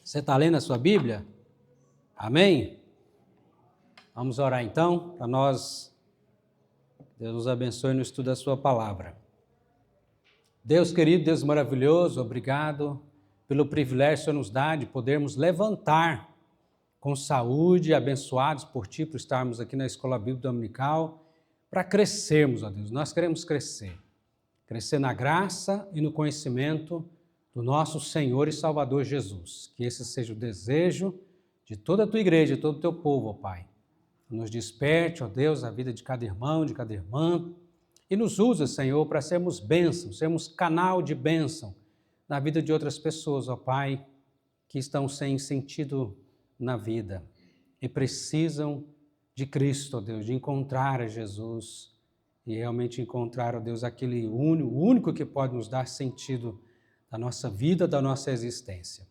Você está lendo a sua Bíblia? Amém? Vamos orar então, para nós. Deus nos abençoe no estudo da sua palavra. Deus querido, Deus maravilhoso, obrigado pelo privilégio que o Senhor nos dá de podermos levantar com saúde, abençoados por Ti, por estarmos aqui na Escola Bíblica Dominical, para crescermos, ó Deus. Nós queremos crescer na graça e no conhecimento do nosso Senhor e Salvador Jesus. Que esse seja o desejo de toda a Tua igreja, de todo o Teu povo, ó Pai. Nos desperte, ó Deus, a vida de cada irmão, de cada irmã, e nos usa, Senhor, para sermos bênçãos, sermos canal de bênção na vida de outras pessoas, ó Pai, que estão sem sentido na vida e precisam de Cristo, ó Deus, de encontrar a Jesus e realmente encontrar, ó Deus, aquele único que pode nos dar sentido da nossa vida, da nossa existência.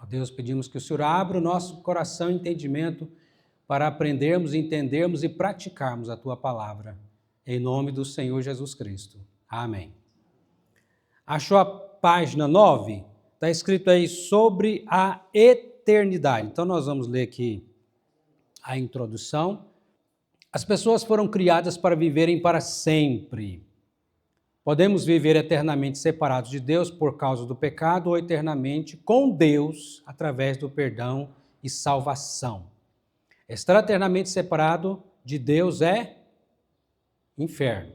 Ó Deus, pedimos que o Senhor abra o nosso coração e entendimento para aprendermos, entendermos e praticarmos a Tua palavra. Em nome do Senhor Jesus Cristo. Amém. Achou a página 9? Está escrito aí sobre a eternidade. Então nós vamos ler aqui a introdução. As pessoas foram criadas para viverem para sempre. Podemos viver eternamente separados de Deus por causa do pecado ou eternamente com Deus através do perdão e salvação. Estar eternamente separado de Deus é inferno.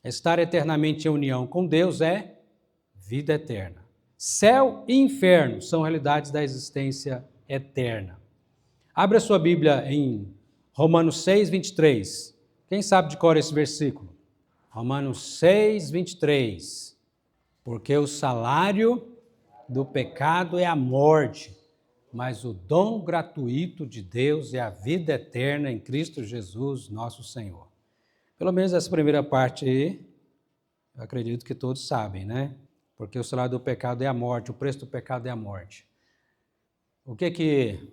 Estar eternamente em união com Deus é vida eterna. Céu e inferno são realidades da existência eterna. Abra a sua Bíblia em Romanos 6, 23. Quem sabe de cor esse versículo? Romanos 6, 23. Porque o salário do pecado é a morte, mas o dom gratuito de Deus é a vida eterna em Cristo Jesus, nosso Senhor. Pelo menos essa primeira parte aí, eu acredito que todos sabem, né? Porque o salário do pecado é a morte, o preço do pecado é a morte. O que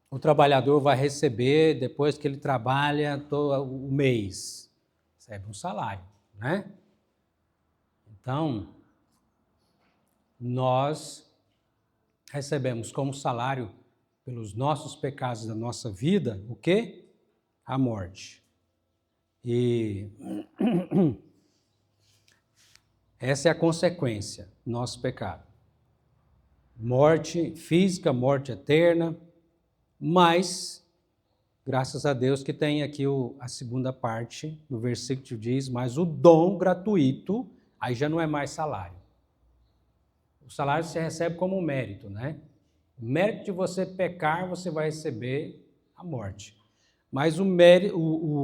o trabalhador vai receber depois que ele trabalha todo o mês? Recebe um salário, né? Então, nós recebemos como salário pelos nossos pecados da nossa vida, o quê? A morte. E essa é a consequência do nosso pecado. Morte física, morte eterna, mas, graças a Deus que tem aqui a segunda parte do versículo que diz, mas o dom gratuito, aí já não é mais salário. O salário você recebe como um mérito, né? O mérito de você pecar, você vai receber a morte. Mas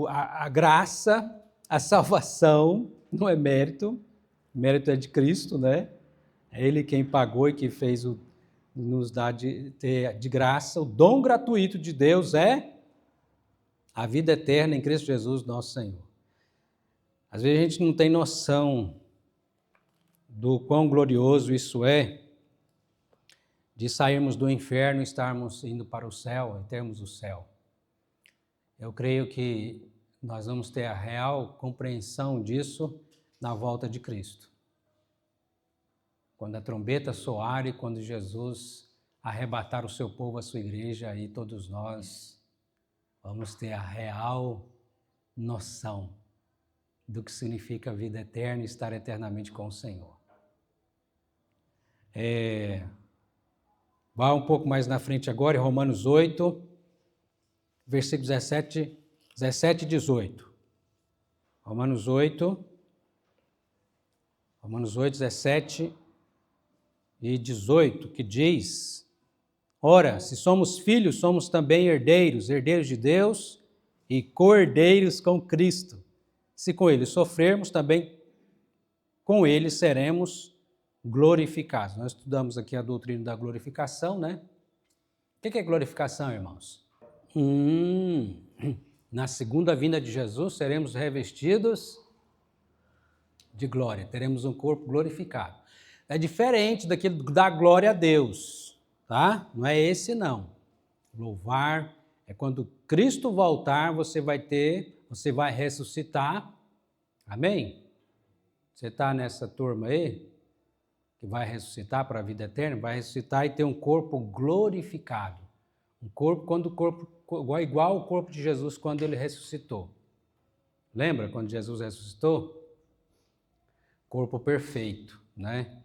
a graça, a salvação, não é mérito. O mérito é de Cristo, né? É Ele quem pagou e que fez nos dar de graça. O dom gratuito de Deus é a vida eterna em Cristo Jesus, nosso Senhor. Às vezes a gente não tem noção do quão glorioso isso é, de sairmos do inferno e estarmos indo para o céu, e termos o céu. Eu creio que nós vamos ter a real compreensão disso na volta de Cristo. Quando a trombeta soar e quando Jesus arrebatar o seu povo, a sua igreja, aí todos nós vamos ter a real noção do que significa a vida eterna e estar eternamente com o Senhor. Vá um pouco mais na frente agora, em Romanos 8, versículos 17 e 18. Romanos 8, 17 e 18, que diz: ora, se somos filhos, somos também herdeiros, herdeiros de Deus e co-herdeiros com Cristo. Se com Ele sofrermos, também com Ele seremos glorificados. Nós estudamos aqui a doutrina da glorificação, né? O que é glorificação, irmãos? Na segunda vinda de Jesus, seremos revestidos de glória, teremos um corpo glorificado. É diferente daquilo da glória a Deus, tá? Não é esse não. Louvar é quando Cristo voltar, você vai ressuscitar. Amém? Você está nessa turma aí? que vai ressuscitar para a vida eterna, vai ressuscitar e ter um corpo glorificado. Um corpo, igual ao corpo de Jesus quando ele ressuscitou. Lembra quando Jesus ressuscitou? Corpo perfeito, né?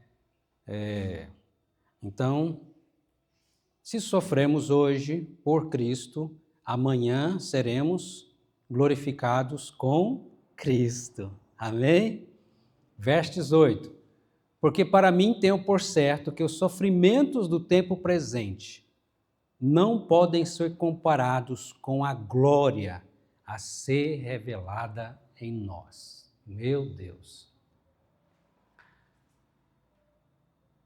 Então, se sofremos hoje por Cristo, amanhã seremos glorificados com Cristo. Amém? Verso 18. Porque para mim tenho por certo que os sofrimentos do tempo presente não podem ser comparados com a glória a ser revelada em nós. Meu Deus!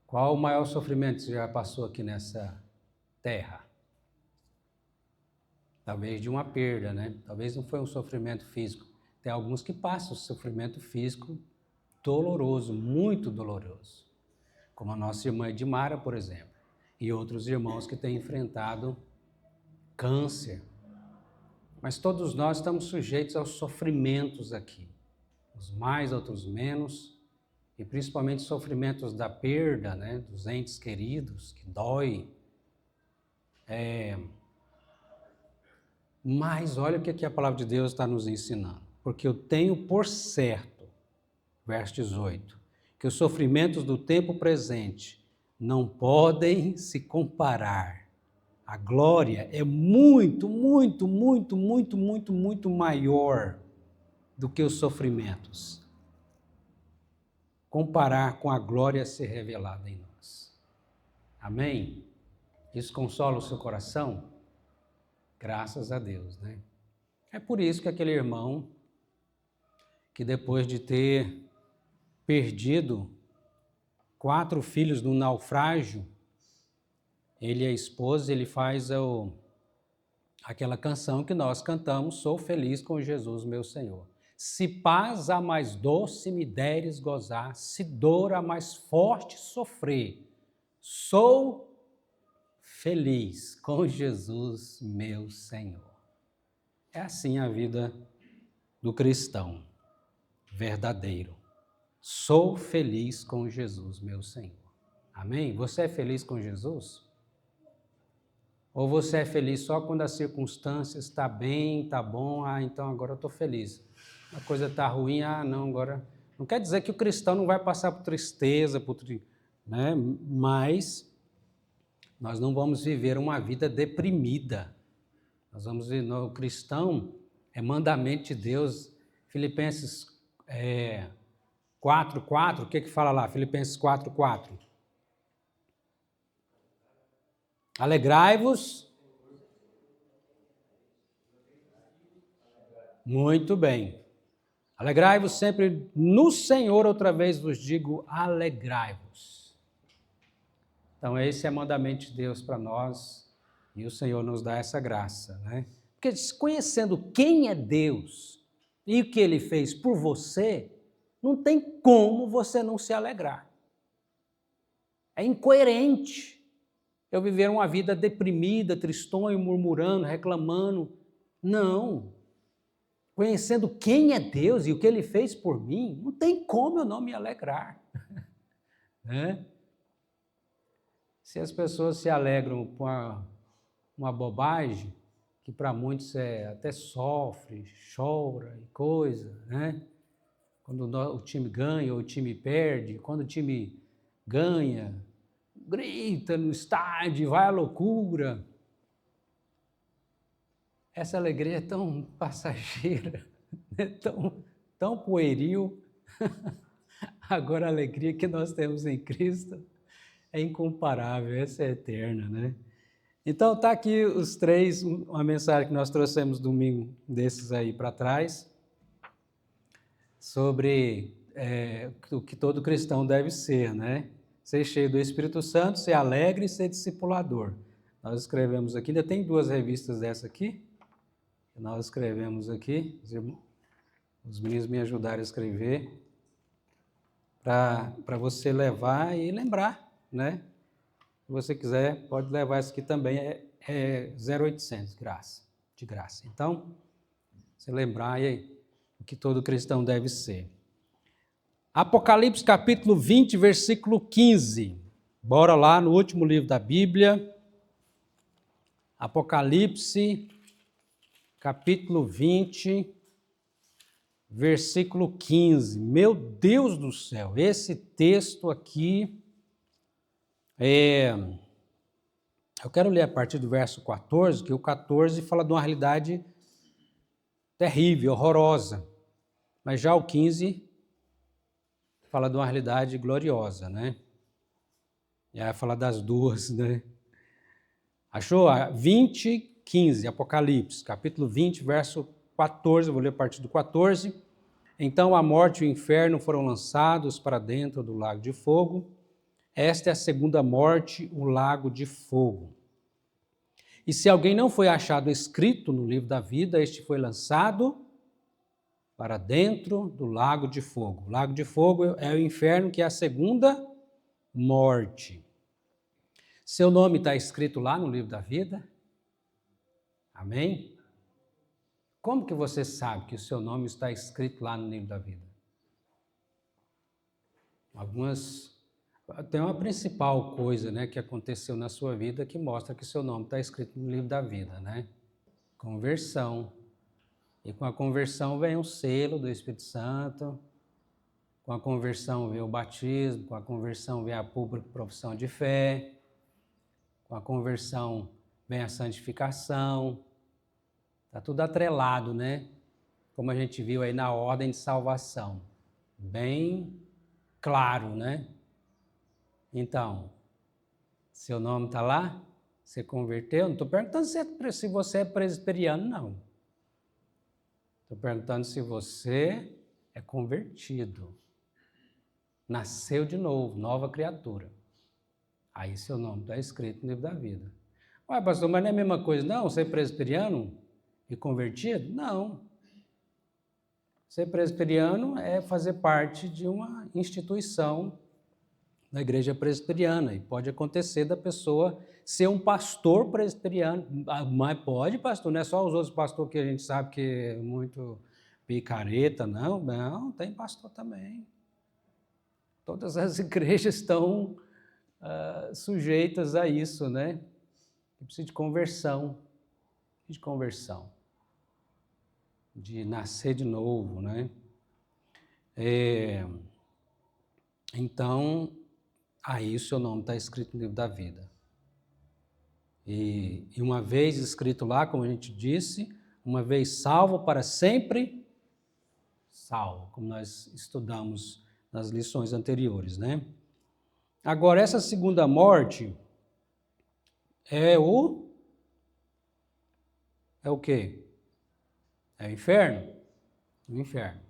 Qual o maior sofrimento que você já passou aqui nessa terra? Talvez de uma perda, né? Talvez não foi um sofrimento físico. Tem alguns que passam sofrimento físico doloroso, muito doloroso. Como a nossa irmã Edmara, por exemplo. E outros irmãos que têm enfrentado câncer. Mas todos nós estamos sujeitos aos sofrimentos aqui. Uns mais, outros menos. E principalmente sofrimentos da perda, né, dos entes queridos, que dói. Mas olha o que a palavra de Deus está nos ensinando. Porque eu tenho por certo, verso 18, que os sofrimentos do tempo presente não podem se comparar. A glória é muito, muito, muito, muito, muito, muito maior do que os sofrimentos. Comparar com a glória a ser revelada em nós. Amém? Isso consola o seu coração? Graças a Deus, né? É por isso que aquele irmão, que depois de ter perdido 4 filhos no naufrágio, ele e a esposa, ele faz aquela canção que nós cantamos, sou feliz com Jesus, meu Senhor. Se paz a mais doce me deres gozar, se dor a mais forte sofrer, sou feliz com Jesus, meu Senhor. É assim a vida do cristão verdadeiro. Sou feliz com Jesus, meu Senhor. Amém? Você é feliz com Jesus? Ou você é feliz só quando as circunstâncias estão bem, está bom, então agora eu estou feliz. A coisa está ruim, não, agora... Não quer dizer que o cristão não vai passar por tristeza, né? Mas nós não vamos viver uma vida deprimida. O cristão é mandamento de Deus. Filipenses 4:4, o que fala lá? Filipenses 4:4. Alegrai-vos. Muito bem. Alegrai-vos sempre no Senhor, outra vez vos digo, alegrai-vos. Então esse é o mandamento de Deus para nós e o Senhor nos dá essa graça, né? Porque conhecendo quem é Deus e o que Ele fez por você, não tem como você não se alegrar. É incoerente eu viver uma vida deprimida, tristonho, murmurando, reclamando. Não. Conhecendo quem é Deus e o que Ele fez por mim, não tem como eu não me alegrar. Né? Se as pessoas se alegram com uma bobagem, que para muitos até sofre, chora e coisa, né? Quando o time ganha ou o time perde, quando o time ganha, grita no estádio, vai à loucura. Essa alegria é tão passageira, né? tão pueril. Agora a alegria que nós temos em Cristo é incomparável, essa é eterna, né? Então está aqui os 3, uma mensagem que nós trouxemos domingo desses aí para trás, sobre o que todo cristão deve ser, né? Ser cheio do Espírito Santo, ser alegre e ser discipulador. Nós escrevemos aqui, ainda tem 2 revistas dessa aqui, nós escrevemos aqui, os meninos me ajudaram a escrever, para você levar e lembrar, né? Se você quiser, pode levar isso aqui também, é 0,800, de graça. Então, você lembrar aí o que todo cristão deve ser. Apocalipse capítulo 20, versículo 15. Bora lá no último livro da Bíblia. Apocalipse capítulo 20, versículo 15. Meu Deus do céu, esse texto aqui eu quero ler a partir do verso 14, que o 14 fala de uma realidade terrível, horrorosa. Mas já o 15 fala de uma realidade gloriosa, né? E aí fala das duas, né? Achou? 20, 15, Apocalipse, capítulo 20, verso 14, eu vou ler a partir do 14. Então a morte e o inferno foram lançados para dentro do lago de fogo. Esta é a segunda morte, o lago de fogo. E se alguém não foi achado escrito no livro da vida, este foi lançado para dentro do lago de fogo. O lago de fogo é o inferno, que é a segunda morte. Seu nome está escrito lá no livro da vida? Amém? Como que você sabe que o seu nome está escrito lá no livro da vida? Tem uma principal coisa, né, que aconteceu na sua vida que mostra que o seu nome está escrito no livro da vida, né? Conversão. E com a conversão vem o selo do Espírito Santo, com a conversão vem o batismo, com a conversão vem a pública profissão de fé, com a conversão vem a santificação. Está tudo atrelado, né? Como a gente viu aí na ordem de salvação. Bem claro, né? Então, seu nome está lá? Você converteu? Não estou perguntando se você é presbiteriano, não. Estou perguntando se você é convertido. Nasceu de novo, nova criatura. Aí seu nome está escrito no livro da vida. Ué, pastor, mas não é a mesma coisa, não? Ser presbiteriano e convertido? Não. Ser presbiteriano é fazer parte de uma instituição da igreja presbiteriana. E pode acontecer da pessoa ser um pastor presbiteriano. Mas pode, pastor, não é só os outros pastores que a gente sabe que é muito picareta, não. Não, tem pastor também. Todas as igrejas estão sujeitas a isso, né? Precisa de conversão, de nascer de novo, né? Então, aí o seu nome está escrito no livro da vida. E uma vez escrito lá, como a gente disse, uma vez salvo, para sempre salvo, como nós estudamos nas lições anteriores, né? Agora, essa segunda morte é o quê? É o inferno? O inferno.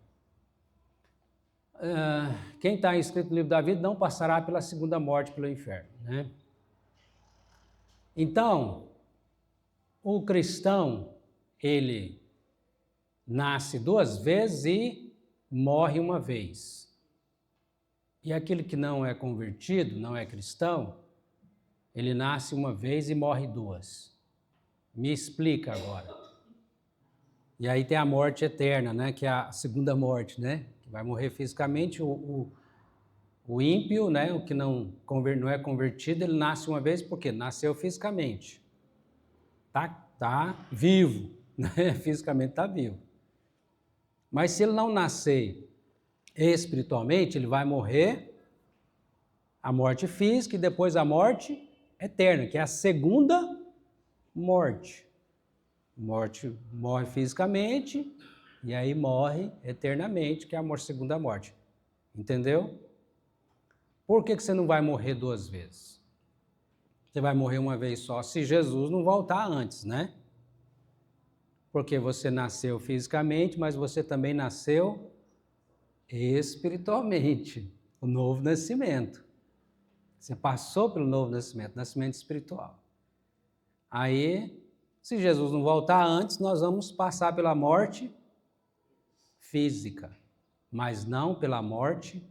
Quem está inscrito no livro da vida não passará pela segunda morte, pelo inferno, né? Então, o cristão, ele nasce duas vezes e morre uma vez. E aquele que não é convertido, não é cristão, ele nasce uma vez e morre duas. Me explica agora. E aí tem a morte eterna, né? Que é a segunda morte, né? Que vai morrer fisicamente. O ímpio, né? O que não é convertido, ele nasce uma vez porque nasceu fisicamente. Tá vivo, né? Fisicamente está vivo. Mas se ele não nascer espiritualmente, ele vai morrer a morte física e depois a morte eterna, que é a segunda morte. Morre fisicamente e aí morre eternamente, que é a segunda morte. Entendeu? Por que você não vai morrer duas vezes? Você vai morrer uma vez só se Jesus não voltar antes, né? Porque você nasceu fisicamente, mas você também nasceu espiritualmente. O novo nascimento. Você passou pelo novo nascimento, nascimento espiritual. Aí, se Jesus não voltar antes, nós vamos passar pela morte física, mas não pela morte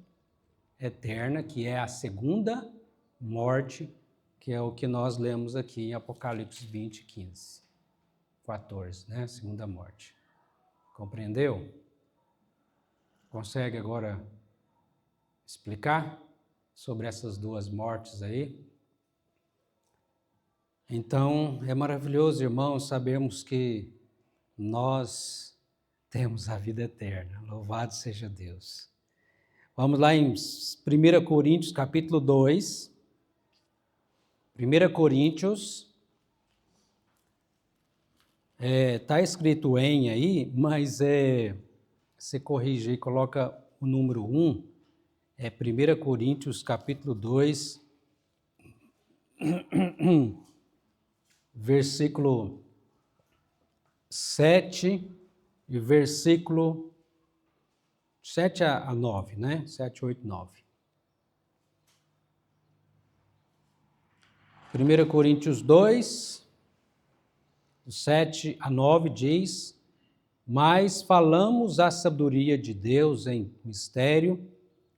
eterna, que é a segunda morte, que é o que nós lemos aqui em Apocalipse 20, 15, 14, né? Segunda morte. Compreendeu? Consegue agora explicar sobre essas duas mortes aí. Então, é maravilhoso, irmãos, sabermos que nós temos a vida eterna. Louvado seja Deus. Vamos lá em 1 Coríntios, capítulo 2. 1 Coríntios, está escrito em aí, mas você corrige aí, coloca o número 1, 1 Coríntios, capítulo 2, versículo 7 e versículo 7 a 9, né? 7, 8, 9. 1 Coríntios 2, 7 a 9 diz: mas falamos a sabedoria de Deus em mistério,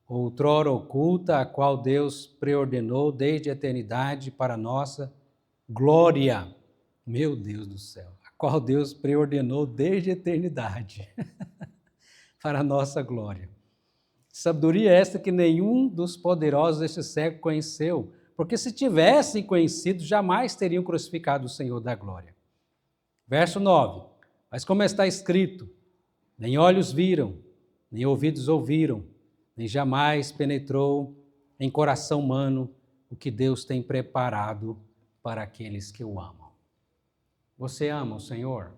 outrora oculta, a qual Deus preordenou desde a eternidade para a nossa glória. Meu Deus do céu, a qual Deus preordenou desde a eternidade para a nossa glória. Sabedoria esta que nenhum dos poderosos deste século conheceu, porque se tivessem conhecido, jamais teriam crucificado o Senhor da glória. Verso 9. Mas como está escrito, nem olhos viram, nem ouvidos ouviram, nem jamais penetrou em coração humano o que Deus tem preparado para aqueles que o amam. Você ama o Senhor?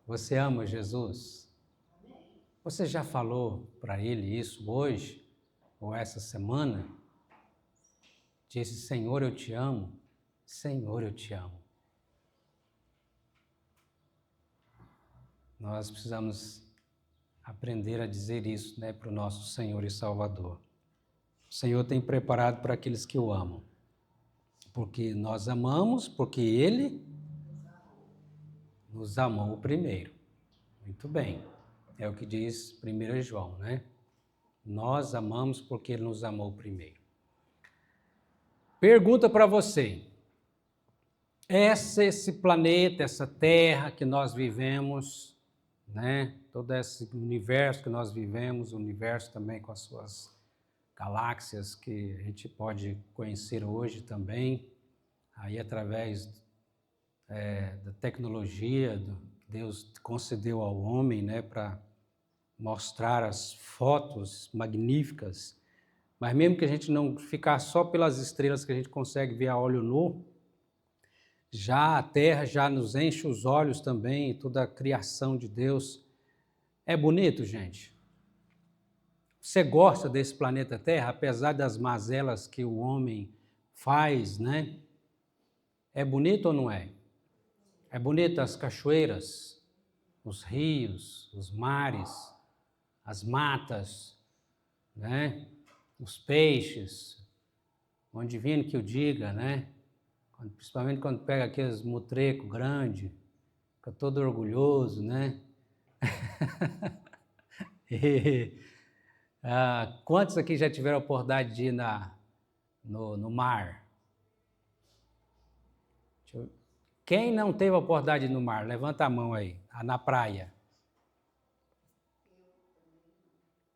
Você ama Jesus? Você já falou para Ele isso hoje, ou essa semana? Disse, Senhor, eu te amo. Senhor, eu te amo. Nós precisamos aprender a dizer isso, né, para o nosso Senhor e Salvador. O Senhor tem preparado para aqueles que o amam. Porque nós amamos, porque Ele nos amou primeiro. Muito bem. É o que diz 1 João, né? Nós amamos porque Ele nos amou primeiro. Pergunta para você. Esse planeta, essa terra que nós vivemos, né? Todo esse universo que nós vivemos, o universo também com as suas galáxias que a gente pode conhecer hoje também, aí através da tecnologia que Deus concedeu ao homem, né, para mostrar as fotos magníficas, mas mesmo que a gente não ficar só pelas estrelas que a gente consegue ver a olho nu, já a Terra já nos enche os olhos também, toda a criação de Deus. É bonito, gente? Você gosta desse planeta Terra, apesar das mazelas que o homem faz, né? É bonito ou não é? É bonito as cachoeiras, os rios, os mares, as matas, né? Os peixes, onde vindo que eu diga, né? Principalmente quando pega aqueles mutreco grande, fica todo orgulhoso, né? Quantos aqui já tiveram a oportunidade de ir no mar? Quem não teve a oportunidade de ir no mar? Levanta a mão aí, na praia.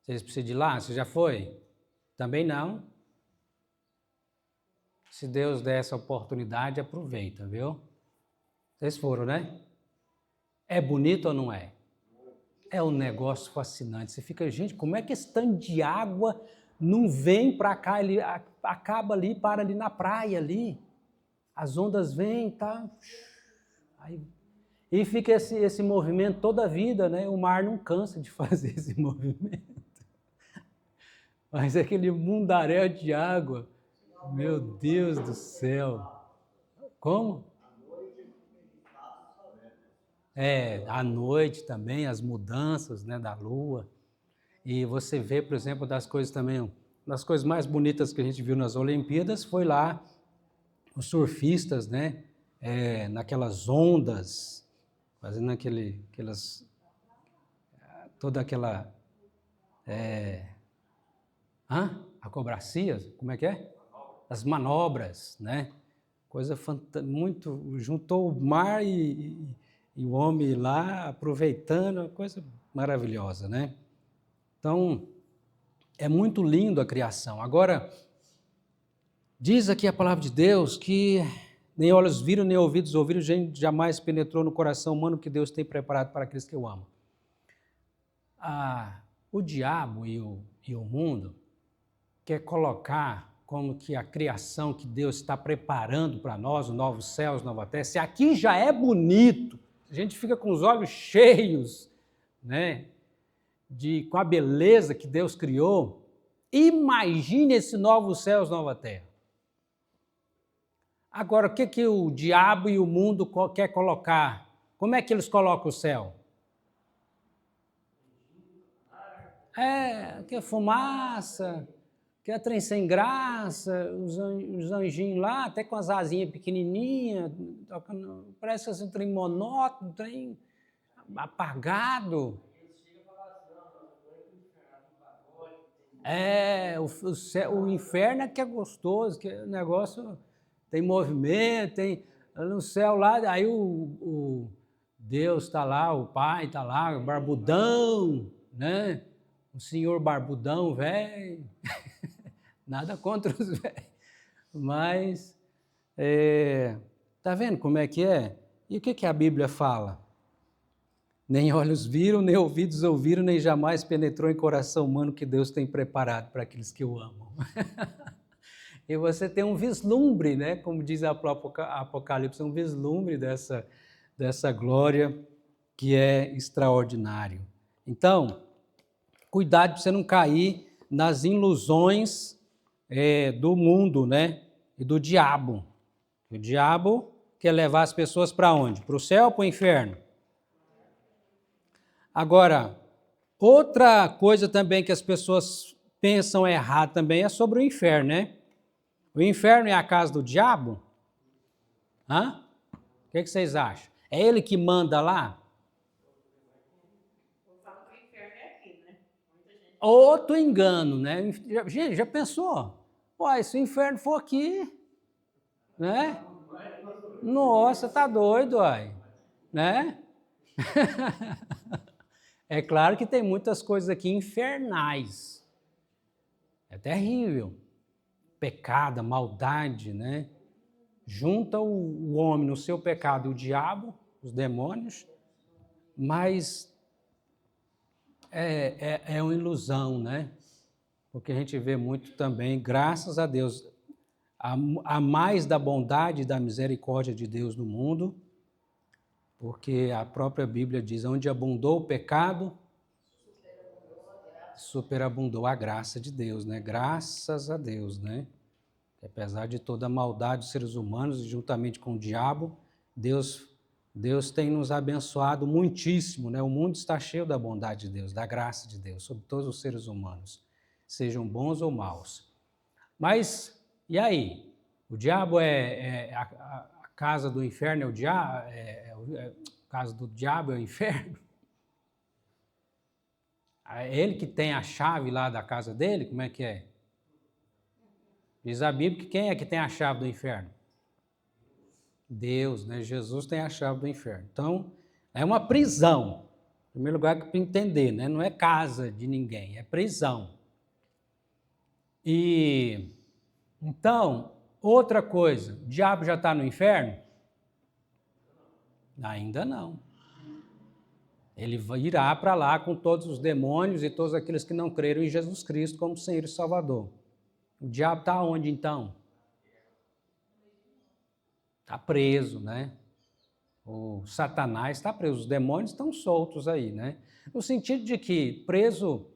Vocês precisam de ir lá? Você já foi? Também não? Se Deus der essa oportunidade, aproveita, viu? Vocês foram, né? É bonito ou não é? É um negócio fascinante. Você fica, gente, como é que esse tanto de água não vem para cá, ele acaba ali, para ali na praia ali. As ondas vêm, tá? Aí, e fica esse movimento toda a vida, né? O mar não cansa de fazer esse movimento. Mas aquele mundaréu de água, meu Deus do céu. Como? À noite também, as mudanças, né, da lua. E você vê, por exemplo, das coisas também, uma das coisas mais bonitas que a gente viu nas Olimpíadas foi lá os surfistas, né, naquelas ondas, fazendo toda aquela acrobacias, como é que é? As manobras, né? Coisa muito, juntou o mar e o homem lá aproveitando, coisa maravilhosa, né? Então, É muito lindo a criação. Agora, diz aqui a palavra de Deus que nem olhos viram, nem ouvidos ouviram, jamais penetrou no coração humano que Deus tem preparado para aqueles que o amam. O diabo e o mundo quer colocar como que a criação que Deus está preparando para nós, os novos céus, nova terra, se aqui já é bonito, a gente fica com os olhos cheios, né, com a beleza que Deus criou, imagine esse novos céus, nova terra. Agora, o que o diabo e o mundo quer colocar? Como é que eles colocam o céu? Que é fumaça, que é trem sem graça, os anjinhos lá, até com as asinhas pequenininhas, parece que é um trem monótono, um trem apagado. O inferno é que é gostoso, que o negócio tem movimento, tem no céu lá, aí o Deus está lá, o Pai está lá, o barbudão, né? O senhor barbudão, velho, nada contra os velhos, mas tá vendo como é que é? E o que a Bíblia fala? Nem olhos viram, nem ouvidos ouviram, nem jamais penetrou em coração humano que Deus tem preparado para aqueles que o amam. E você tem um vislumbre, né? Como diz a própria Apocalipse, um vislumbre dessa glória que é extraordinário. Então, cuidado para você não cair nas ilusões do mundo, né? E do diabo. O diabo quer levar as pessoas para onde? Para o céu ou para o inferno? Agora, outra coisa também que as pessoas pensam errado também é sobre o inferno, né? O inferno é a casa do diabo? O que vocês acham? É ele que manda lá? Outro engano, né? Gente, já pensou? Uai, se o inferno for aqui, né? Nossa, tá doido, uai, né? É claro que tem muitas coisas aqui infernais. É terrível. Pecado, maldade, né? Junta o homem no seu pecado, o diabo, os demônios, mas é uma ilusão, né? Porque a gente vê muito também, graças a Deus, há mais da bondade e da misericórdia de Deus no mundo, porque a própria Bíblia diz, onde abundou o pecado, superabundou a graça de Deus, né? Graças a Deus, né? Apesar de toda a maldade dos seres humanos, juntamente com o diabo, Deus tem nos abençoado muitíssimo, né? O mundo está cheio da bondade de Deus, da graça de Deus, sobre todos os seres humanos, sejam bons ou maus. Mas, e aí? O diabo a casa do inferno é o diabo? A casa do diabo é o inferno? É ele que tem a chave lá da casa dele? Como é que é? Diz a Bíblia que quem é que tem a chave do inferno? Deus, né? Jesus tem a chave do inferno. Então, é uma prisão. Em primeiro lugar, para entender, né? Não é casa de ninguém, é prisão. E, então, outra coisa, o diabo já está no inferno? Ainda não. Ele irá para lá com todos os demônios e todos aqueles que não creram em Jesus Cristo como Senhor e Salvador. O diabo está onde, então? Está preso, né? O Satanás está preso, os demônios estão soltos aí, né? No sentido de que preso...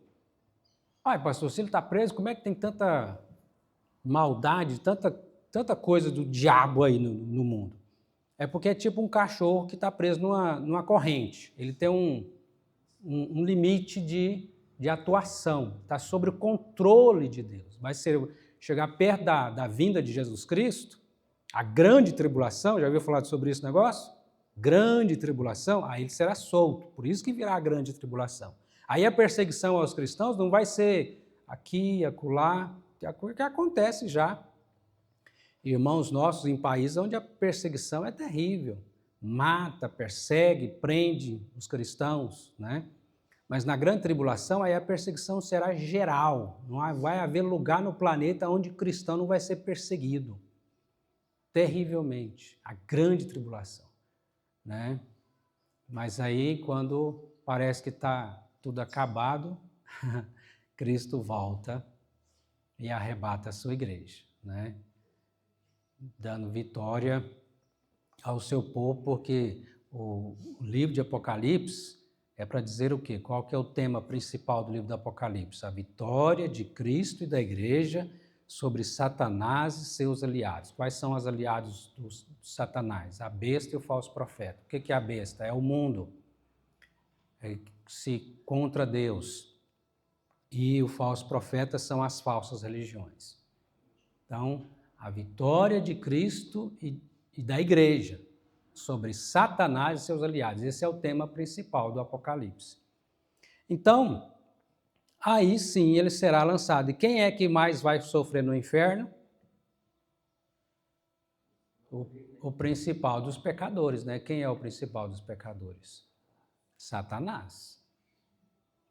pastor, se ele está preso, como é que tem tanta maldade, tanta coisa do diabo aí no mundo? É porque é tipo um cachorro que está preso numa corrente. Ele tem um limite de atuação, está sob o controle de Deus. Vai chegar perto da vinda de Jesus Cristo, a grande tribulação, já ouviu falar sobre esse negócio? Grande tribulação, aí ele será solto, por isso que virá a grande tribulação. Aí a perseguição aos cristãos não vai ser aqui, acolá, que é a coisa que acontece já. Irmãos nossos em países onde a perseguição é terrível, mata, persegue, prende os cristãos, né? Mas na grande tribulação, aí a perseguição será geral. Não vai haver lugar no planeta onde o cristão não vai ser perseguido. Terrivelmente. A grande tribulação, né? Mas aí, quando parece que está tudo acabado, Cristo volta e arrebata a sua igreja, né? Dando vitória ao seu povo, porque o livro de Apocalipse é para dizer o quê? Qual que é o tema principal do livro do Apocalipse? A vitória de Cristo e da igreja sobre Satanás e seus aliados. Quais são os aliados do Satanás? A besta e o falso profeta. O que é a besta? É o mundo. Se contra Deus. E o falso profeta são as falsas religiões. Então, a vitória de Cristo e da igreja sobre Satanás e seus aliados. Esse é o tema principal do Apocalipse. Então, aí sim ele será lançado. E quem é que mais vai sofrer no inferno? O principal dos pecadores, né? Quem é o principal dos pecadores? Satanás.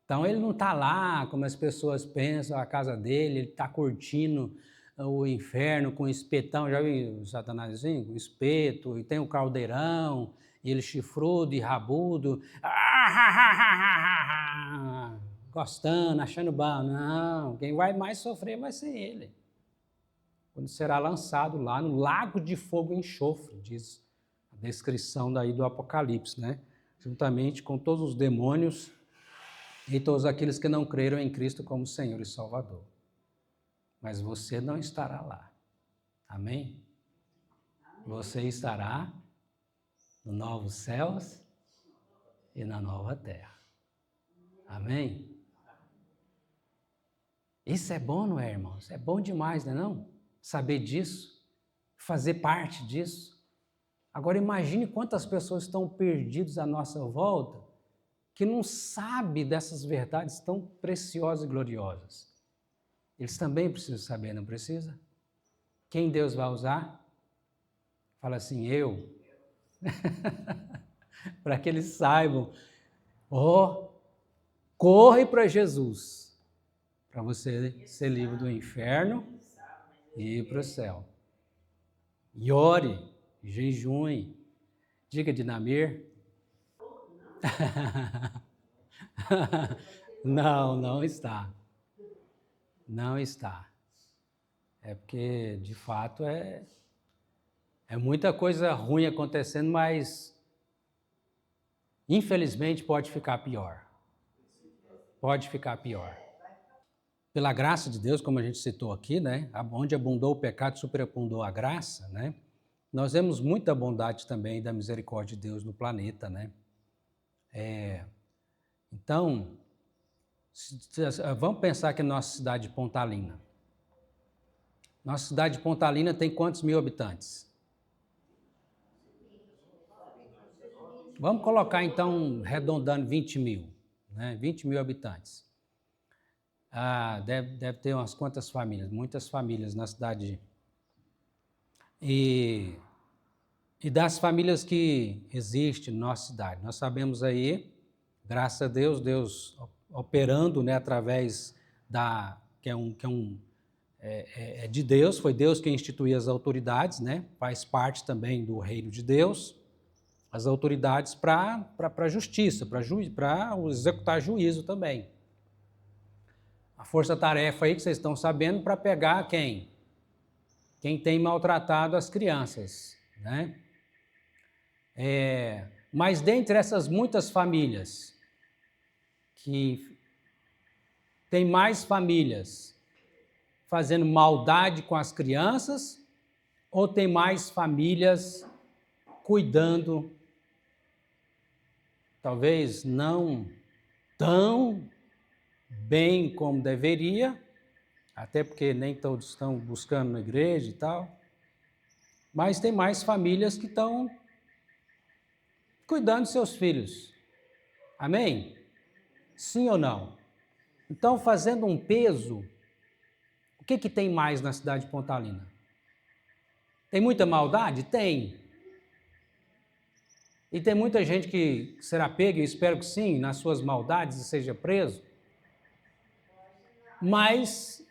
Então ele não está lá, como as pessoas pensam, a casa dele, ele está curtindo o inferno com espetão. Já viu o Satanászinho? Com espeto, e tem o caldeirão, e ele chifrudo e rabudo, gostando, achando bom. Não, quem vai mais sofrer vai ser ele. Quando será lançado lá no lago de fogo e enxofre, diz a descrição daí do Apocalipse, né? Juntamente com todos os demônios e todos aqueles que não creram em Cristo como Senhor e Salvador. Mas você não estará lá. Amém? Você estará nos novos céus e na nova terra. Amém? Isso é bom, não é, irmãos? É bom demais, não é não? Saber disso, fazer parte disso. Agora imagine quantas pessoas estão perdidas à nossa volta que não sabem dessas verdades tão preciosas e gloriosas. Eles também precisam saber, não precisa? Quem Deus vai usar? Fala assim, eu. Para que eles saibam. Corre para Jesus, para você ser livre do inferno e ir para o céu. E ore, jejue. Diga, Dinamir. Não está. Não está. É porque, de fato, é muita coisa ruim acontecendo, mas, infelizmente, pode ficar pior. Pode ficar pior. Pela graça de Deus, como a gente citou aqui, né? Onde abundou o pecado, superabundou a graça, né? Nós vemos muita bondade também da misericórdia de Deus no planeta, né? Então, vamos pensar aqui na nossa cidade de Pontalina. Nossa cidade de Pontalina tem quantos mil habitantes? Vamos colocar, então, arredondando 20 mil, né? 20 mil habitantes. Deve ter umas quantas famílias? Muitas famílias na cidade. E das famílias que existem na nossa cidade, nós sabemos aí, graças a Deus, Deus operando, né, através é de Deus, foi Deus quem instituiu as autoridades, né, faz parte também do reino de Deus, as autoridades para a justiça, para executar juízo também. A força-tarefa aí que vocês estão sabendo para pegar quem? Quem tem maltratado as crianças, né? Mas dentre essas muitas famílias, que tem mais famílias fazendo maldade com as crianças, ou tem mais famílias cuidando, talvez não tão bem como deveria, até porque nem todos estão buscando na igreja e tal, mas tem mais famílias que estão cuidando de seus filhos. Amém? Sim ou não? Então, fazendo um peso, o que tem mais na cidade de Pontalina? Tem muita maldade? Tem. E tem muita gente que será pega, eu espero que sim, nas suas maldades e seja preso. Mas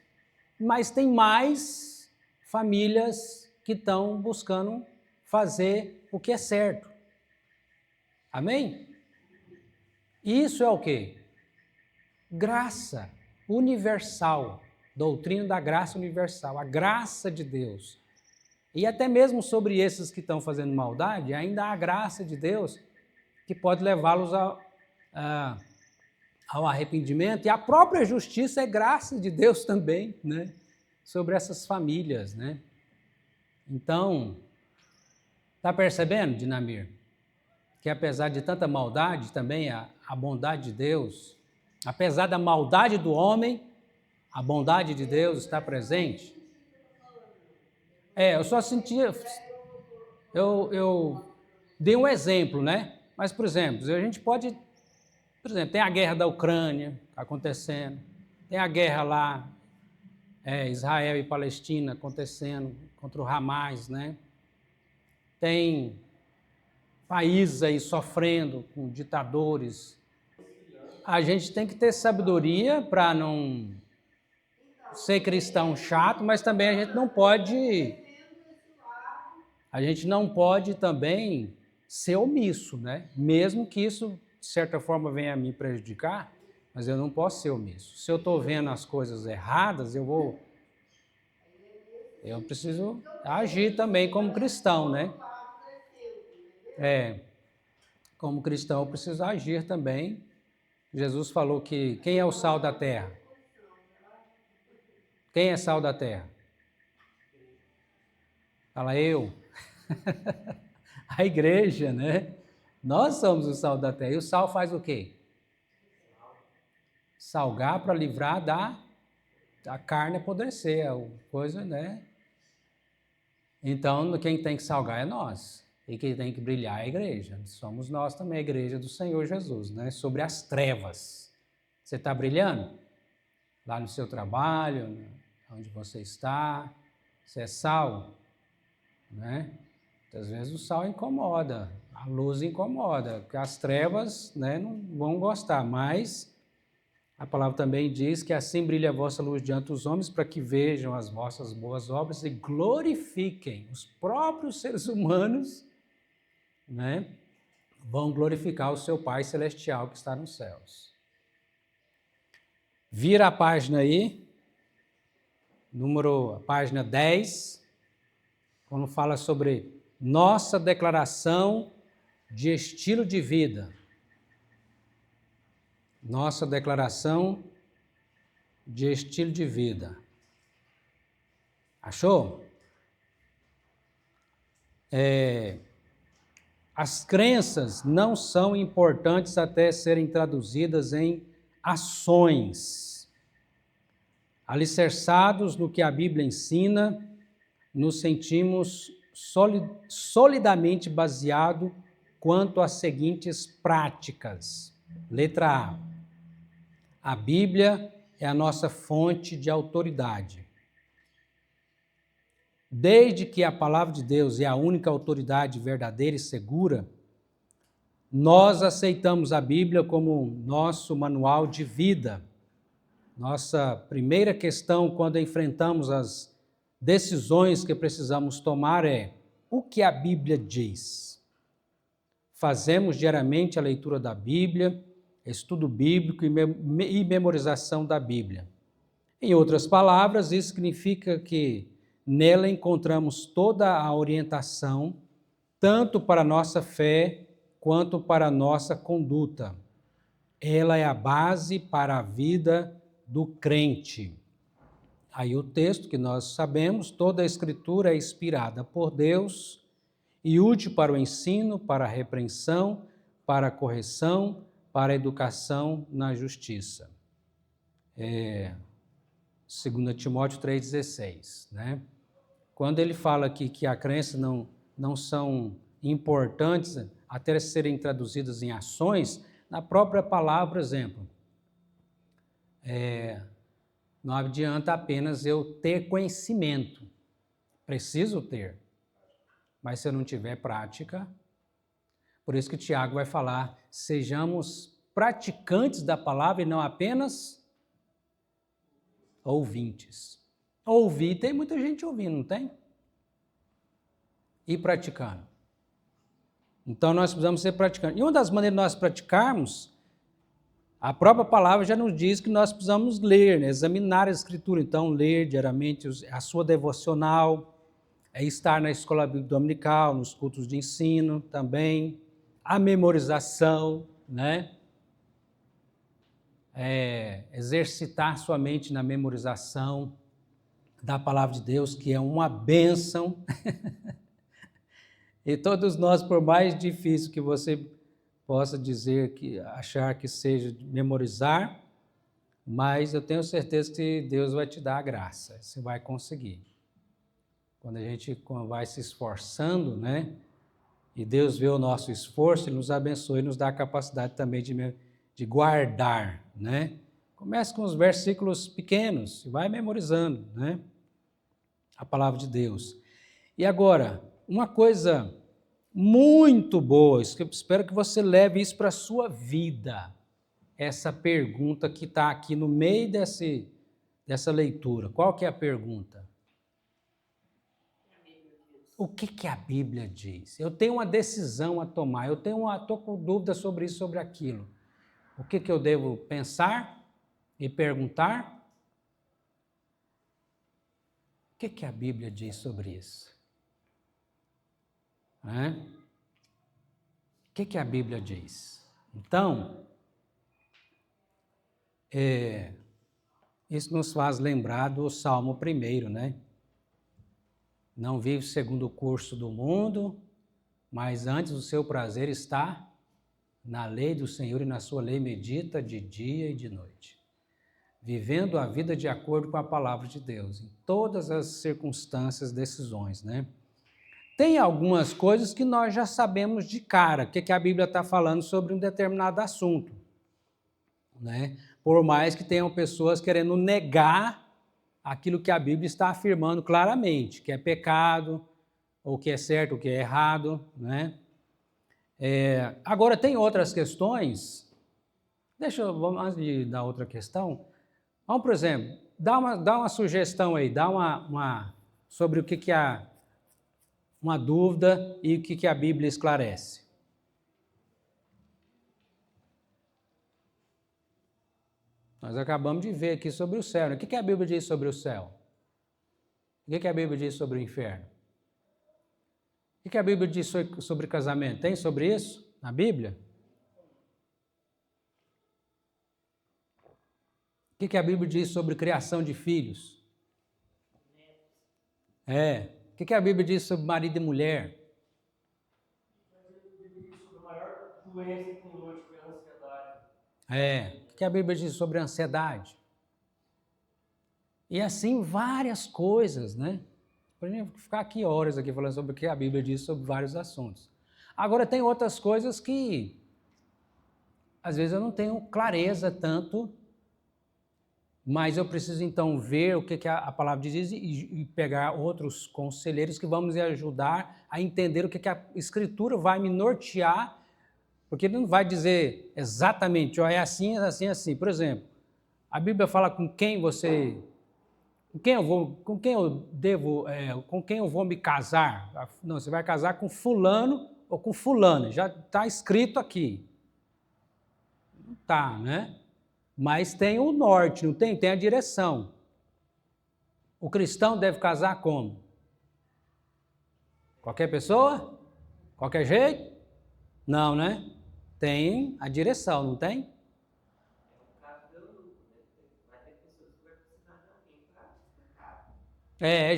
tem mais famílias que estão buscando fazer o que é certo. Amém? Isso é o quê? Graça universal, doutrina da graça universal, a graça de Deus. E até mesmo sobre esses que estão fazendo maldade, ainda há a graça de Deus que pode levá-los ao arrependimento. E a própria justiça é graça de Deus também, né? Sobre essas famílias, né? Então, está percebendo, Dinamir? Que apesar de tanta maldade, também a bondade de Deus, apesar da maldade do homem, a bondade de Deus está presente. Eu só sentia, eu dei um exemplo, né? Mas, por exemplo, a gente pode, por exemplo, tem a guerra da Ucrânia acontecendo, tem a guerra lá, Israel e Palestina acontecendo contra o Hamas, né? Tem países aí sofrendo com ditadores. A gente tem que ter sabedoria para não ser cristão chato, mas também a gente não pode também ser omisso, né? Mesmo que isso, de certa forma, venha a me prejudicar, mas eu não posso ser omisso. Se eu estou vendo as coisas erradas, eu preciso agir também como cristão, né? Como cristão eu preciso agir também. Jesus falou que quem é o sal da terra? Quem é sal da terra? Fala eu. A igreja, né? Nós somos o sal da terra. E o sal faz o quê? Salgar para livrar da carne apodrecer, a coisa, né? Então, quem tem que salgar é nós. E quem tem que brilhar é a igreja. Somos nós também, a igreja do Senhor Jesus, né? Sobre as trevas. Você está brilhando? Lá no seu trabalho, onde você está, você é sal, né? Às vezes o sal incomoda, a luz incomoda, porque as trevas, né, não vão gostar, mas a palavra também diz que assim brilha a vossa luz diante dos homens para que vejam as vossas boas obras e glorifiquem os próprios seres humanos, né? Vão glorificar o seu Pai Celestial que está nos céus. Vira a página aí, a página 10, quando fala sobre nossa declaração de estilo de vida. Nossa declaração de estilo de vida. Achou? As crenças não são importantes até serem traduzidas em ações. Alicerçados no que a Bíblia ensina, nos sentimos solidamente baseados quanto às seguintes práticas. Letra A. A Bíblia é a nossa fonte de autoridade. Desde que a palavra de Deus é a única autoridade verdadeira e segura, nós aceitamos a Bíblia como nosso manual de vida. Nossa primeira questão quando enfrentamos as decisões que precisamos tomar é: o que a Bíblia diz? Fazemos diariamente a leitura da Bíblia, estudo bíblico e memorização da Bíblia. Em outras palavras, isso significa que nela encontramos toda a orientação, tanto para a nossa fé quanto para a nossa conduta. Ela é a base para a vida do crente. Aí o texto que nós sabemos, toda a Escritura é inspirada por Deus e útil para o ensino, para a repreensão, para a correção, para a educação na justiça. 2 Timóteo 3,16, né? Quando ele fala aqui que a crença não são importantes até serem traduzidas em ações, na própria palavra, por exemplo, não adianta apenas eu ter conhecimento, preciso ter, mas se eu não tiver prática, Por isso que Tiago vai falar, sejamos praticantes da palavra e não apenas ouvintes. Ouvir, tem muita gente ouvindo, não tem? E praticando. Então nós precisamos ser praticantes. E uma das maneiras de nós praticarmos, a própria palavra já nos diz que nós precisamos ler, né? Examinar a Escritura. Então, ler diariamente a sua devocional, estar na escola dominical, nos cultos de ensino também, a memorização, né? Exercitar sua mente na memorização da palavra de Deus, que é uma bênção. E todos nós, por mais difícil que você possa dizer, achar que seja memorizar, mas eu tenho certeza que Deus vai te dar a graça, você vai conseguir. Quando a gente vai se esforçando, né? E Deus vê o nosso esforço, Ele nos abençoa e nos dá a capacidade também de guardar, né? Comece com os versículos pequenos e vai memorizando, né? A palavra de Deus. E agora, uma coisa muito boa, eu espero que você leve isso para a sua vida, essa pergunta que está aqui no meio dessa leitura. Qual que é a pergunta? O que a Bíblia diz? Eu tenho uma decisão a tomar, estou com dúvida sobre isso, sobre aquilo. O que eu devo pensar e perguntar? O que a Bíblia diz sobre isso? O que a Bíblia diz? Então, isso nos faz lembrar do Salmo 1, né? Não vive segundo o curso do mundo, mas antes o seu prazer está na lei do Senhor e na sua lei medita de dia e de noite. Vivendo a vida de acordo com a palavra de Deus, em todas as circunstâncias, decisões, né? Tem algumas coisas que nós já sabemos de cara, o que a Bíblia está falando sobre um determinado assunto, né? Por mais que tenham pessoas querendo negar aquilo que a Bíblia está afirmando claramente, que é pecado, ou que é certo, ou que é errado, né? Agora, tem outras questões, antes de dar outra questão, vamos, por exemplo, dá uma sugestão aí, dá sobre o que uma dúvida e o que a Bíblia esclarece. Nós acabamos de ver aqui sobre o céu, né? O que a Bíblia diz sobre o céu? O que a Bíblia diz sobre o inferno? O que a Bíblia diz sobre casamento? Tem sobre isso na Bíblia? O que a Bíblia diz sobre criação de filhos? O que a Bíblia diz sobre marido e mulher? A Bíblia diz sobre a maior doença que tem hoje, que é a ansiedade. O que a Bíblia diz sobre a ansiedade? E assim várias coisas, né? Podemos ficar aqui horas aqui falando sobre o que a Bíblia diz sobre vários assuntos. Agora tem outras coisas que às vezes eu não tenho clareza tanto, mas eu preciso então ver o que a palavra diz e pegar outros conselheiros que vão me ajudar a entender o que a Escritura vai me nortear, porque ele não vai dizer exatamente, é assim, assim, assim. Por exemplo, a Bíblia fala com quem eu vou me casar? Não, você vai casar com fulano ou com fulana, já está escrito aqui. Não está, né? Mas tem o norte, não tem? Tem a direção. O cristão deve casar como? Qualquer pessoa? Qualquer jeito? Não, né? Tem a direção, não tem?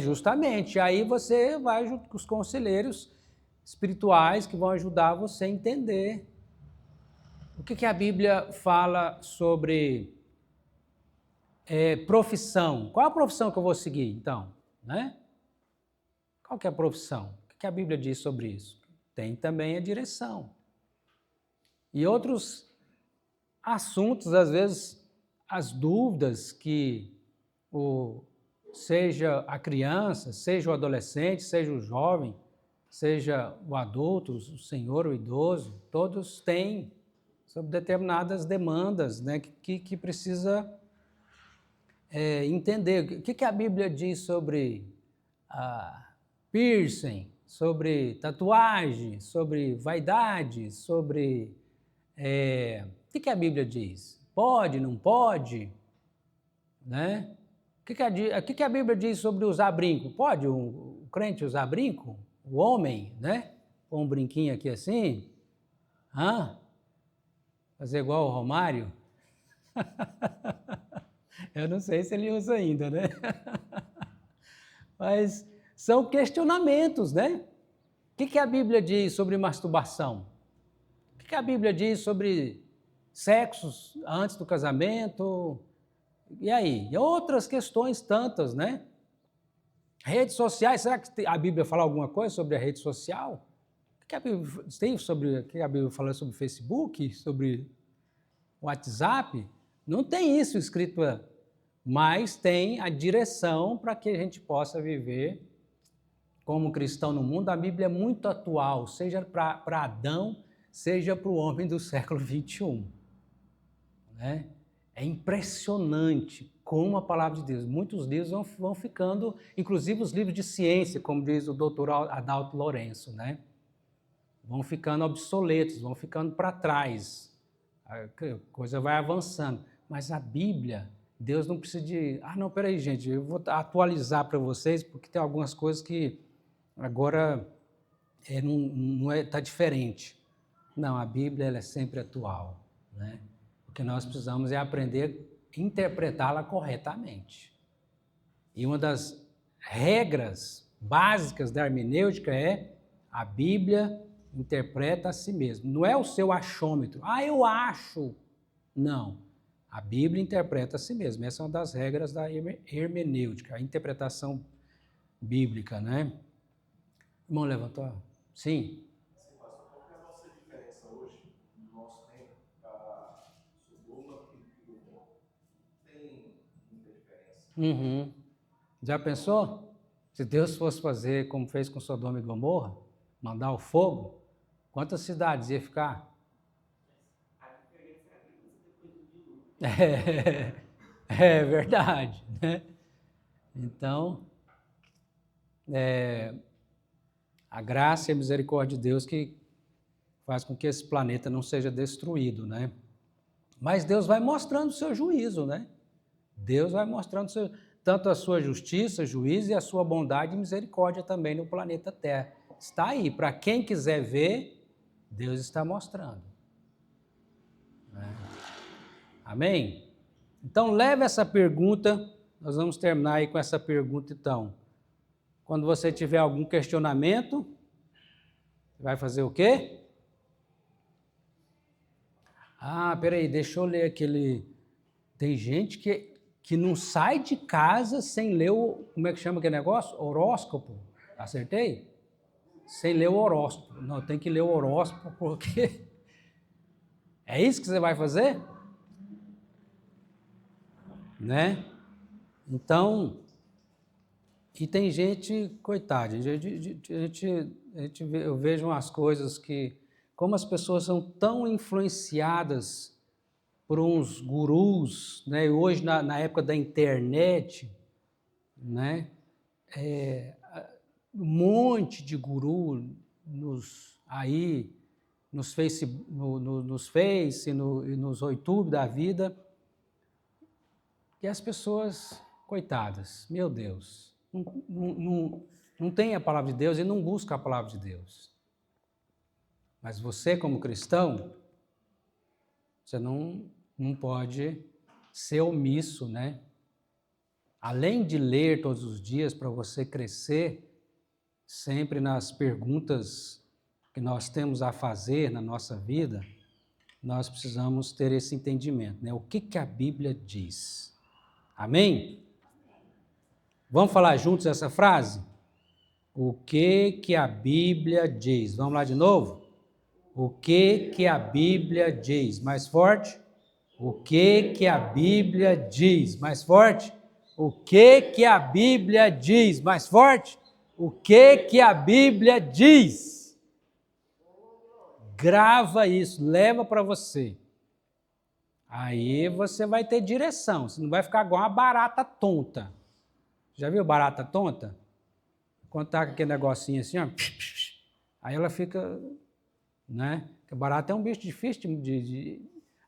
Justamente. Aí você vai junto com os conselheiros espirituais que vão ajudar você a entender o que a Bíblia fala sobre profissão. Qual a profissão que eu vou seguir, então? Né? Qual que é a profissão? O que a Bíblia diz sobre isso? Tem também a direção. E outros assuntos, às vezes, as dúvidas que seja a criança, seja o adolescente, seja o jovem, seja o adulto, o senhor, o idoso, todos têm sobre determinadas demandas, né, que precisa entender. O que a Bíblia diz sobre piercing, sobre tatuagem, sobre vaidade, sobre... o que a Bíblia diz? Pode, não pode? Né? O que a Bíblia diz sobre usar brinco? Pode o crente usar brinco? O homem, né? Pôr um brinquinho aqui assim? Fazer igual o Romário? Eu não sei se ele usa ainda, né? Mas são questionamentos, né? O que a Bíblia diz sobre masturbação? O que a Bíblia diz sobre sexos antes do casamento? E aí? E outras questões tantas, né? Redes sociais, será que a Bíblia fala alguma coisa sobre a rede social? O que a Bíblia tem sobre, o que a Bíblia fala sobre Facebook, sobre WhatsApp? Não tem isso escrito, mas tem a direção para que a gente possa viver como cristão no mundo. A Bíblia é muito atual, seja para Adão, seja para o homem do século XXI. Né? É impressionante como a palavra de Deus, muitos livros vão ficando, inclusive os livros de ciência, como diz o doutor Adalto Lourenço, né? Vão ficando obsoletos, vão ficando para trás, a coisa vai avançando. Mas a Bíblia, Deus não precisa de... não, peraí, gente, eu vou atualizar para vocês, porque tem algumas coisas que agora tá diferente. Não, a Bíblia ela é sempre atual, né? O que nós precisamos é aprender a interpretá-la corretamente. E uma das regras básicas da hermenêutica é a Bíblia interpreta a si mesma. Não é o seu achômetro. Eu acho. Não. A Bíblia interpreta a si mesma. Essa é uma das regras da hermenêutica, a interpretação bíblica, né? O irmão levantou? Sim. Qual é a nossa diferença hoje, no nosso tempo, para Sodoma e Gomorra? Tem muita diferença. Já pensou? Se Deus fosse fazer como fez com Sodoma e Gomorra, mandar o fogo, quantas cidades ia ficar? A diferença é a diferença depois do dilúvio. É verdade, né? Então, a graça e a misericórdia de Deus que faz com que esse planeta não seja destruído, né? Mas Deus vai mostrando o seu juízo, né? Deus vai mostrando tanto a sua justiça, juízo e a sua bondade e misericórdia também no planeta Terra. Está aí, para quem quiser ver, Deus está mostrando. Amém? Então, leve essa pergunta, nós vamos terminar aí com essa pergunta, então. Quando você tiver algum questionamento, vai fazer o quê? Peraí, deixa eu ler aquele... Tem gente que não sai de casa sem ler o... Como é que chama aquele negócio? Horóscopo. Acertei? Sem ler o horóscopo. Não, tem que ler o horóscopo porque... É isso que você vai fazer? Né? Então... E tem gente, coitada, eu vejo umas coisas que... Como as pessoas são tão influenciadas por uns gurus, né? Hoje, na época da internet, né? Um monte de guru nos Face e nos YouTube da vida, e as pessoas, coitadas, meu Deus, não tem a palavra de Deus e não busca a palavra de Deus. Mas você, como cristão, você não pode ser omisso, né? Além de ler todos os dias para você crescer, sempre nas perguntas que nós temos a fazer na nossa vida, nós precisamos ter esse entendimento, né? O que a Bíblia diz? Amém? Vamos falar juntos essa frase? O que a Bíblia diz? Vamos lá de novo? O que a Bíblia diz? Mais forte? O que a Bíblia diz? Mais forte? O que a Bíblia diz? Mais forte? O que a Bíblia diz? Grava isso, leva para você. Aí você vai ter direção, você não vai ficar igual uma barata tonta. Já viu barata tonta? Quando tá com aquele negocinho assim, ó, aí ela fica, né? Porque barata é um bicho difícil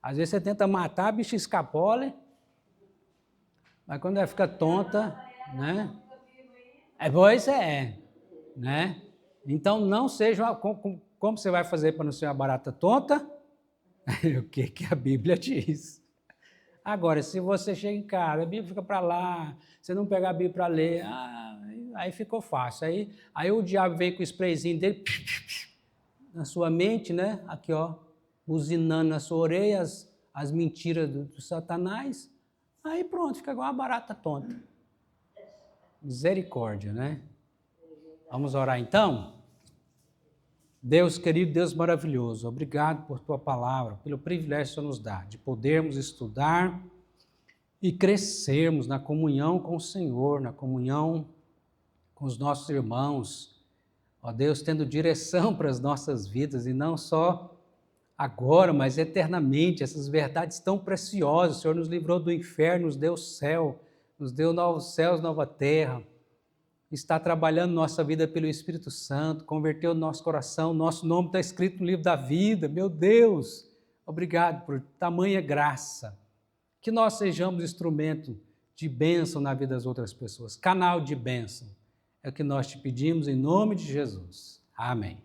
às vezes você tenta matar, a bicho escapola, mas quando ela fica tonta, né? Pois é, né? Então não seja, como você vai fazer para não ser uma barata tonta? O que a Bíblia diz. Agora, se você chega em casa, a Bíblia fica para lá, você não pegar a Bíblia para ler, aí ficou fácil. Aí o diabo vem com o sprayzinho dele na sua mente, né? Aqui, ó, buzinando na sua orelha as mentiras do Satanás. Aí pronto, fica igual uma barata tonta. Misericórdia, né? Vamos orar então? Deus querido, Deus maravilhoso, obrigado por tua palavra, pelo privilégio que o Senhor nos dá, de podermos estudar e crescermos na comunhão com o Senhor, na comunhão com os nossos irmãos. Ó Deus, tendo direção para as nossas vidas e não só agora, mas eternamente, essas verdades tão preciosas. O Senhor nos livrou do inferno, nos deu o céu, nos deu novos céus, nova terra. Está trabalhando nossa vida pelo Espírito Santo, converteu o nosso coração, nosso nome está escrito no livro da vida. Meu Deus, obrigado por tamanha graça. Que nós sejamos instrumento de bênção na vida das outras pessoas, canal de bênção. É o que nós te pedimos em nome de Jesus. Amém.